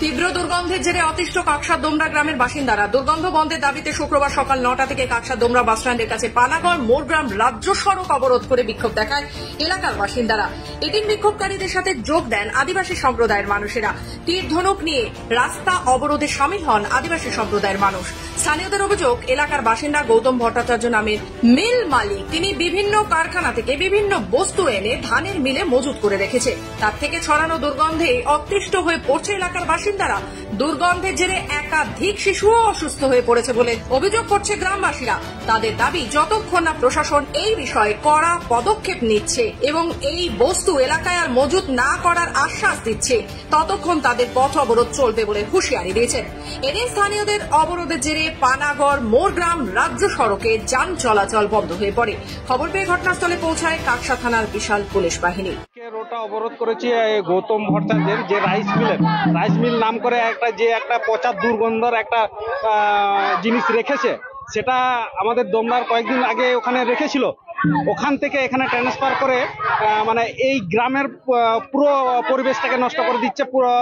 তীব্র দুর্গন্ধের জেরে অতিষ্ঠ কাকসা দোমরা গ্রামের বাসিন্দারা। দুর্গন্ধ বন্ধের দাবিতে শুক্রবার সকাল 9টা থেকে কাকসা দোমরা বাসস্ট্যান্ডের কাছে পানাগড় মোরগ্রাম রাজ্য সড়ক অবরোধ করে বিক্ষোভ দেখায় এলাকার বাসিন্দারা। এদিন বিক্ষোভকারীদের সাথে যোগ দেন আদিবাসী সম্প্রদায়ের মানুষেরা। তীর ধনুক নিয়ে রাস্তা অবরোধে সামিল হন আদিবাসী সম্প্রদায়ের মানুষ। স্থানীয়দের অভিযোগ, এলাকার বাসিন্দা গৌতম ভট্টাচার্য নামের মিল মালিক, তিনি বিভিন্ন কারখানা থেকে বিভিন্ন বস্তু এনে ধানের মিলে মজুত করে রেখেছে। তার থেকে ছড়ানো দুর্গন্ধে অতিষ্ঠ হয়ে পড়ছে এলাকার বাসিন্দারা। দুর্গন্ধের জেরে একাধিক শিশুও অসুস্থ হয়ে পড়েছে বলে অভিযোগ করছে গ্রামবাসীরা। তাদের দাবি, যতক্ষণ না প্রশাসন এই বিষয়ে কড়া পদক্ষেপ নিচ্ছে এবং এই বস্তু এলাকায় আর মজুত না করার আশ্বাস দিচ্ছে, ততক্ষণ তাদের পথ অবরোধ চলবে বলে হুঁশিয়ারি দিয়েছেন। এদিন স্থানীয়দের অবরোধের জেরে পানাগড় মোরগ্রাম রাজ্য সড়কে যান চলাচল বন্ধ হয়ে পড়ে। খবর পেয়ে ঘটনাস্থলে পৌঁছায় কাকসা থানার বিশাল পুলিশ বাহিনী। রোডটা অবরোধ করেছে গৌতম ভট্টাচার্যের যে রাইস মিল নাম করে একটা পচা দুর্গন্ধর একটা জিনিস রেখেছে, সেটা আমাদের দোমরার কয়েকদিন আগে ওখানে রেখেছিল। ওখান থেকে এখানে ট্রান্সফার করে মানে এই গ্রামের পুরো পরিবেশটাকে নষ্ট করে দিচ্ছে। পুরো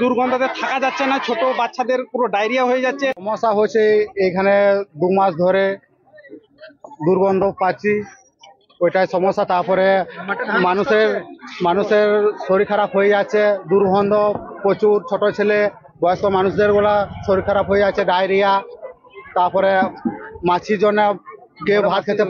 দুর্গন্ধতে থাকা যাচ্ছে না, ছোট বাচ্চাদের পুরো ডায়রিয়া হয়ে যাচ্ছে। সমস্যা হচ্ছে এখানে 2 মাস ধরে দুর্গন্ধ পাচ্ছি, ওইটাই সমস্যা। তারপরে মানুষের শরীর খারাপ হয়ে যাচ্ছে, দুর্গন্ধ প্রচুর। ছোট ছেলে, বয়স্ক মানুষদের গুলা শরীর খারাপ হয়ে যাচ্ছে, ডায়রিয়া। তারপরে মাছির জন্য কেউ ভাত খেতে